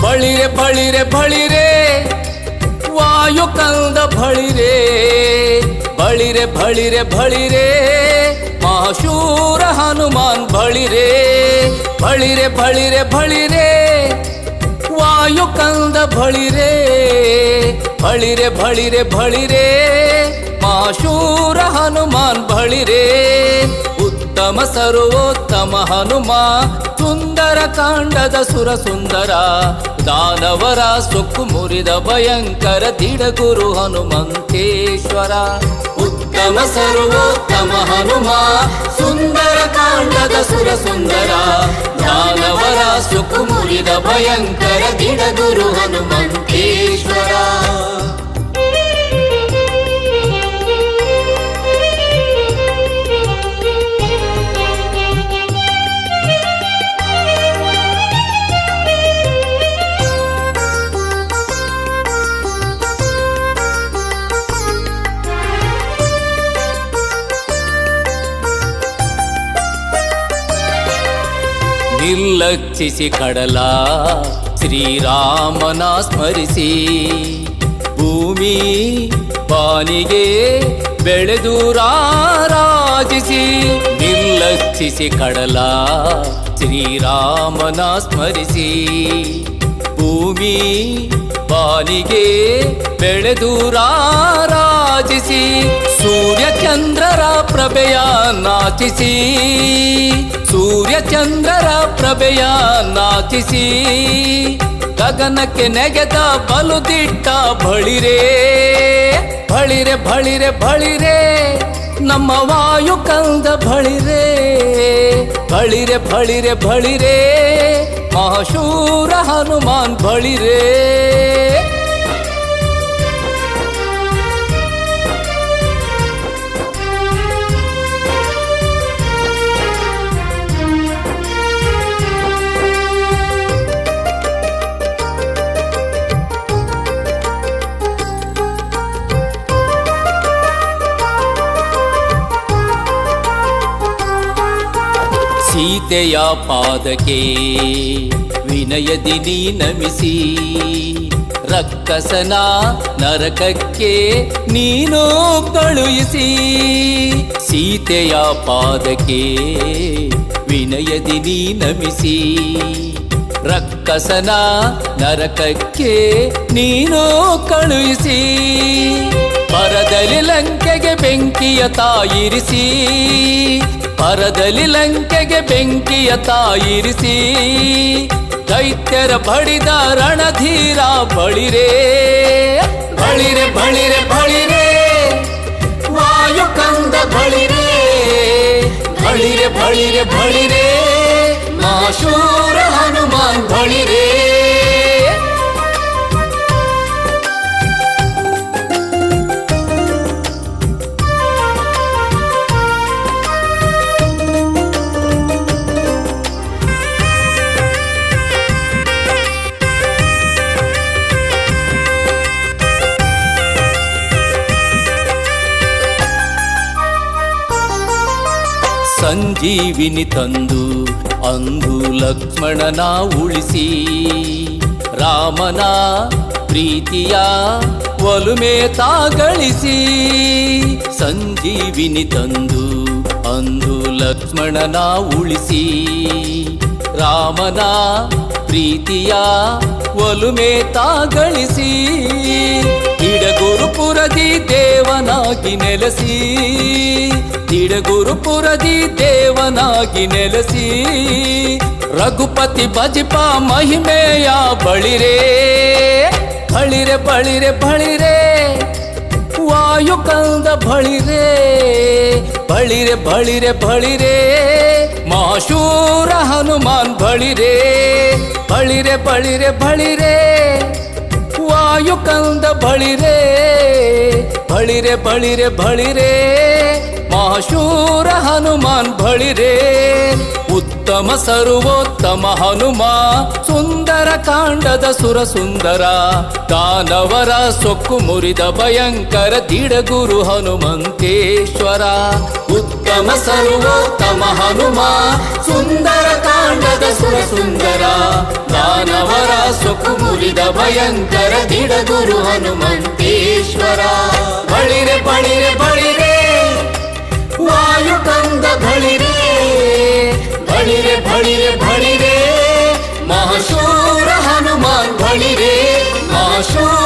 ಬಳಿರೆ ಬಳಿರೆ ಬಳಿರೆ ವಾಯುಕಂದ ಬಳಿರೆ ಬಳಿರೆ ಬಳಿರೆ ಬಳಿರೆ ಮಹಾಶೂರ ಹನುಮಾನ್ ಬಳಿರೆ ಬಳಿರೆ ಬಳಿರೆ ಬಳಿರೆ ವಾಯುಕಂದ ಬಳಿರೆ ಬಳಿರೆ ಬಳಿರೆ ಬಳಿರೆ ಮಹಾಶೂರ ಹನುಮಾನ್ ಬಳಿರೆ ಉತ್ತಮ ಸರ್ವೋತ್ತಮ ಹನುಮ ಸುಂದರ ಕಾಂಡದ ಸುರ ಸುಂದರ ದಾನವರ ಸೊಕ್ಕು ಮುರಿದ ಭಯಂಕರ ದಿಡಗುರು ಹನುಮಂತೇಶ್ವರ ಉತ್ತಮ ಸರ್ವೋತ್ತಮ ಹನುಮ ಸುಂದರ ಕಾಂಡದ ಸುರ ಸುಂದರ ದಾನವರ ಸೊಕ್ಕು ಮುರಿದ ಭಯಂಕರ ದಿಡಗುರು ಹನುಮಂತೇಶ್ವರ ನಿರ್ಲಕ್ಷಿಸಿ ಕಡಲ ಶ್ರೀರಾಮನ ಸ್ಮರಿಸಿ ಭೂಮಿ ಬಾನಿಗೆ ಬೆಳೆದು ರಾರಾಜಿಸಿ ನಿರ್ಲಕ್ಷಿಸಿ ಕಡಲ ಶ್ರೀರಾಮನ ಸ್ಮರಿಸಿ ಭೂಮಿ ಬಾನಿಗೆ ಬೆಳೆದು ರಾರಾಜಿಸಿ ಸೂರ್ಯಚಂದ್ರರ ಪ್ರಭೆಯ ನಾಚಿಸಿ ಸೂರ್ಯಚಂದ್ರರ ಪ್ರಭೆಯ ನಾಚಿಸಿ ಗಗನಕ್ಕೆ ನೆಗೆದ ಬಲುದಿಟ್ಟ ಬಳಿರೆ ಬಳಿರೆ ಬಳಿರೆ ಬಳಿರೆ ನಮ್ಮ ವಾಯುಕಂದ ಬಳಿರೆ ಬಳಿರೆ ಬಳಿರೆ ಬಳಿರೆ ಮಹಾಶೂರ ಹನುಮಾನ್ ಬಳಿರೆ ಸೀತೆಯ ಪಾದಕ್ಕೆ ವಿನಯದಿ ನೀ ನಮಿಸಿ ರಕ್ಕಸನ ನರಕಕ್ಕೆ ನೀನು ಕಳುಹಿಸಿ ಸೀತೆಯ ಪಾದಕ್ಕೆ ವಿನಯದಿ ನೀ ನಮಿಸಿ ರಕ್ಕಸನ ನರಕಕ್ಕೆ ನೀನು ಕಳುಹಿಸಿ ಪರದಲ್ಲಿ ಲಂಕೆಗೆ ಬೆಂಕಿಯ ತಾಯಿರಿಸಿ ಪರದಲ್ಲಿ ಲಂಕೆಗೆ ಬೆಂಕಿಯ ತಾಯಿರಿಸಿ ದೈತ್ಯರ ಬಡಿದ ರಣಧೀರ ಬಳಿರೆ ಬಳಿರೆ ಬಳಿರೆ ಬಳಿರೆ ವಾಯುಕಂದ ಬಳಿರೆ ಬಳಿರೆ ಬಳಿರೆ ಬಳಿರೆ ಮಹಾಶೂರ ಹನುಮಾನ್ ಬಳಿರೆ ಸಂಜೀವಿನಿ ತಂದು ಅಂದು ಲಕ್ಷ್ಮಣನ ಉಳಿಸಿ ರಾಮನ ಪ್ರೀತಿಯ ಒಲುಮೆ ತಾಗಳಿಸಿ ಸಂಜೀವಿನಿ ತಂದು ಅಂದು ಲಕ್ಷ್ಮಣನ ಉಳಿಸಿ ರಾಮನ ಪ್ರೀತಿಯ ಒಲುಮೆ ತಾಗಳಿಸಿ ತಿಡಗುರುಪುರದಿ ದೇವನಾಗಿ ನೆಲೆಸಿ ತಿಡಗುರುಪುರದಿ ದೇವನಾಗಿ ನೆಲೆಸಿ ರಘುಪತಿ ಭಜಿಪ ಮಹಿಮೆಯ ಬಳಿರೆ ಬಳಿರೆ ಬಳಿರೆ ಬಳಿರೆ ವಾಯುಕಂದ ಬಳಿರೆ ಬಳಿರೆ ಬಳಿರೆ ಬಳಿರೆ ಮಹಾಶೂರ ಹನುಮಾನ್ ಬಳಿರೆ ಬಳಿರೆ ಬಳಿರೆ ಬಳಿರೆ ವಾಯುಕಂದ ಬಳಿರೆ ಬಳಿರೆ ಬಳಿರೆ ಬಳಿರೆ ಮಹಾಶೂರ ಹನುಮಾನ್ ಬಳಿರೆ ಉತ್ತಮ ಸರ್ವೋತ್ತಮ ಹನುಮ ಸುಂದರ ಕಾಂಡದ ಸುರ ಸುಂದರ ದಾನವರ ಸೊಕ್ಕು ಮುರಿದ ಭಯಂಕರ ದಿಡಗುರು ಹನುಮಂತೇಶ್ವರ ಉತ್ತಮ ಸರ್ವೋತ್ತಮ ಹನುಮ ಸುಂದರ ಕಾಂಡದ ಸುರ ಸುಂದರ ದಾನವರ ಸೊಕ್ಕು ಮುರಿದ ಭಯಂಕರ ದಿಡಗುರು ಹನುಮಂತೇಶ್ವರ ಬಳಿರೆ ಬಳಿರೆ ಬಳಿರೆ ವಾಯುಕಂದ ಬಳಿರೆ ಬಳಿರೆ ಬಳಿರೆ ಬಳಿರೆ ಮಹಾಶೂರ ಹನುಮಾನ್ ಬಳಿರೆ ಮಹಾಶೂರ